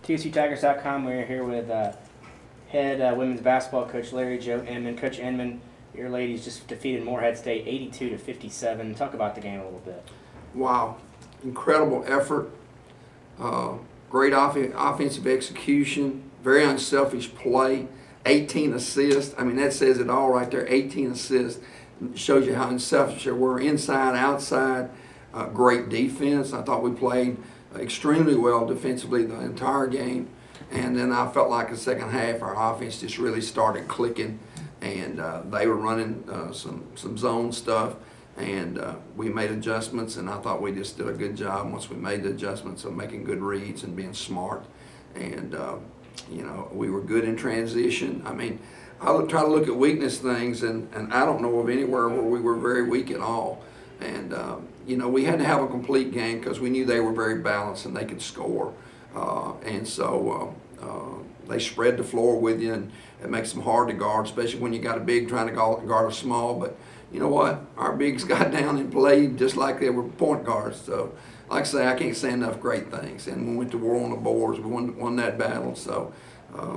TSUTigers.com. We're here with head women's basketball coach Larry Joe Inman. Coach Inman, your ladies just defeated Morehead State 82-57. Talk about the game a little bit. Wow, incredible effort, great offensive execution, very unselfish play, 18 assists. I mean, that says it all right there. 18 assists shows you how unselfish they were, inside, outside. Great defense. I thought we played extremely well defensively the entire game, and then I felt like the second half our offense just really started clicking, and they were running some zone stuff, and we made adjustments, and I thought we just did a good job once we made the adjustments of making good reads and being smart, and you know, we were good in transition. I mean, I try to look at weakness things, and I don't know of anywhere where we were very weak at all. And you know, we had to have a complete game because we knew they were very balanced and they could score. And so they spread the floor with you, and it makes them hard to guard, especially when you got a big trying to guard a small. But you know what? Our bigs got down and played just like they were point guards. So, like I say, I can't say enough great things. And we went to war on the boards. We won that battle. So,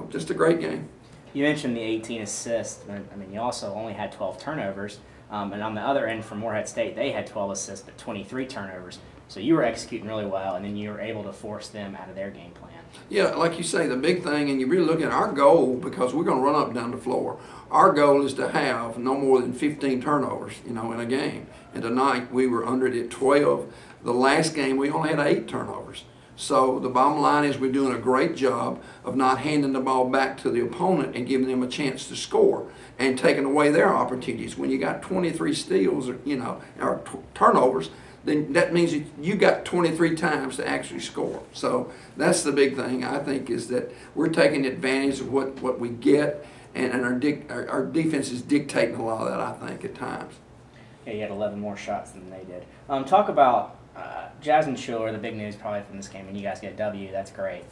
just a great game. You mentioned the 18 assists. I mean, you also only had 12 turnovers. And on the other end, for Morehead State, they had 12 assists but 23 turnovers. So you were executing really well, and then you were able to force them out of their game plan. Yeah, like you say, the big thing, and you really look at our goal, because we're going to run up and down the floor. Our goal is to have no more than 15 turnovers, you know, in a game. And tonight we were under it at 12. The last game we only had 8 turnovers. So the bottom line is we're doing a great job of not handing the ball back to the opponent and giving them a chance to score and taking away their opportunities. When you got 23 steals, or, you know, or turnovers, then that means you got 23 times to actually score. So that's the big thing, I think, is that we're taking advantage of what we get, and our defense is dictating a lot of that, I think, at times. Yeah, you had 11 more shots than they did. Talk about Jasmine Schuler, the big news probably from this game, and you guys get a W, that's great.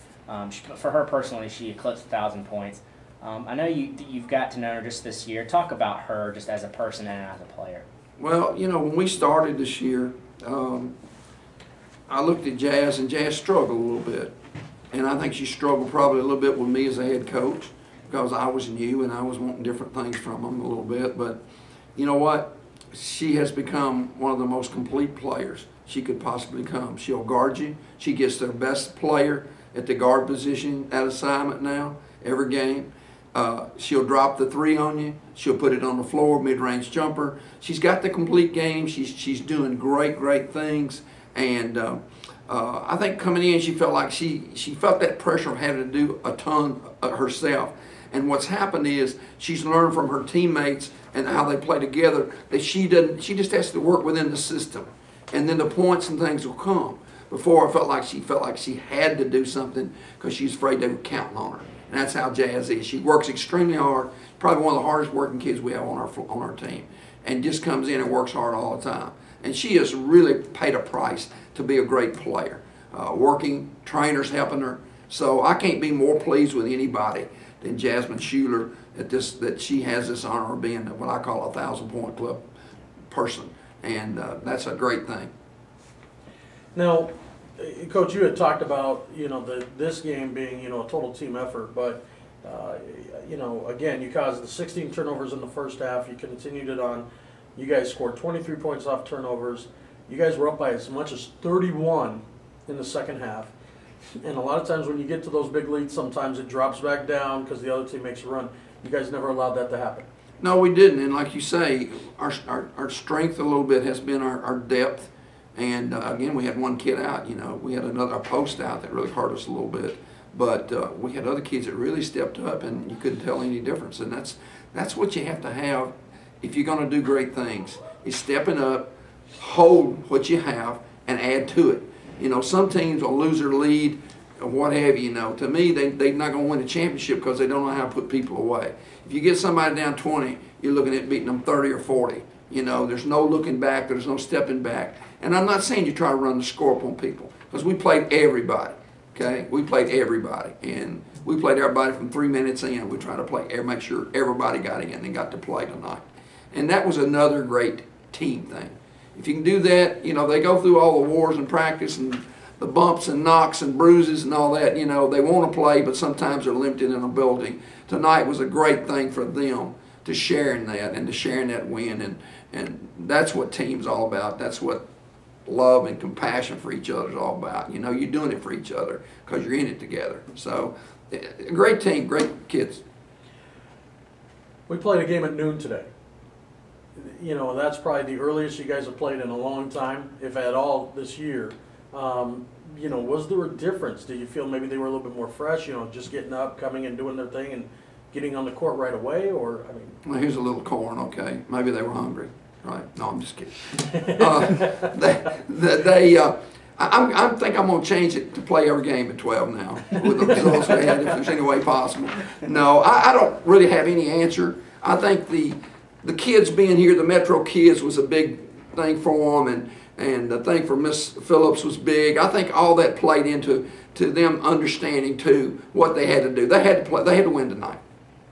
For her personally, she eclipsed 1,000 points. I know you've got to know her just this year. Talk about her just as a person and as a player. Well, you know, when we started this year, I looked at Jazz, and Jazz struggled a little bit. And I think she struggled probably a little bit with me as a head coach, because I was new and I was wanting different things from them a little bit. But you know what? She has become one of the most complete players she could possibly come. She'll guard you. She gets their best player at the guard position at assignment now, every game. She'll drop the 3 on you. She'll put it on the floor, mid-range jumper. She's got the complete game. She's doing great things. And I think coming in, she felt like she felt that pressure of having to do a ton herself. And what's happened is she's learned from her teammates and how they play together that she just has to work within the system. And then the points and things will come. Before, I felt like she had to do something because she's afraid they were counting on her. And that's how Jazz is. She works extremely hard. Probably one of the hardest working kids we have on our team. And just comes in and works hard all the time. And she has really paid a price to be a great player. Working, trainers helping her. So I can't be more pleased with anybody than Jasmine Schuler that she has this honor of being what I call a 1,000-point club person. And that's a great thing. Now, Coach, you had talked about, you know, this game being, you know, a total team effort, but you know, again, you caused the 16 turnovers in the first half. You continued it on. You guys scored 23 points off turnovers. You guys were up by as much as 31 in the second half. And a lot of times when you get to those big leads, sometimes it drops back down because the other team makes a run. You guys never allowed that to happen. No, we didn't. And like you say, our strength a little bit has been our depth. And again, we had one kid out. You know, we had a post out that really hurt us a little bit. But we had other kids that really stepped up, and you couldn't tell any difference. And that's what you have to have if you're going to do great things. Is stepping up, hold what you have, and add to it. You know, some teams will lose their lead or what have you. You know, to me, they're not going to win a championship because they don't know how to put people away. If you get somebody down 20, you're looking at beating them 30 or 40. You know, there's no looking back. There's no stepping back. And I'm not saying you try to run the score up on people, because we played everybody. Okay, we played everybody, and we played everybody from 3 minutes in. We tried to make sure everybody got in and got to play tonight. And that was another great team thing. If you can do that, you know, they go through all the wars and practice and the bumps and knocks and bruises and all that. You know, they want to play, but sometimes they're limited in ability. Tonight was a great thing for them to share in that and to share in that win, and that's what team's all about. That's what love and compassion for each other is all about. You know, you're doing it for each other because you're in it together. So, a great team, great kids. We played a game at noon today. You know, that's probably the earliest you guys have played in a long time, if at all, this year. You know, was there a difference? Do you feel maybe they were a little bit more fresh, you know, just getting up, coming and doing their thing and getting on the court right away? Or, I mean... Well, here's a little corn, okay? Maybe they were hungry, right? No, I'm just kidding. I think I'm going to change it to play every game at 12 now with the results we had, if there's any way possible. No, I don't really have any answer. I think the kids being here, the Metro kids, was a big thing for them, and the thing for Miss Phillips was big. I think all that played into them understanding too what they had to do. They had to play. They had to win tonight,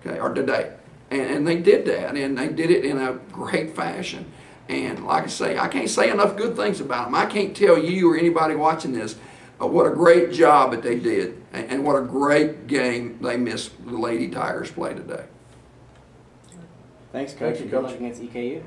okay, or today, and they did that, and they did it in a great fashion. And like I say, I can't say enough good things about them. I can't tell you or anybody watching this what a great job that they did, and what a great game they missed the Lady Tigers play today. Thanks, Coach. Thank you, Good Coach. luck against EKU.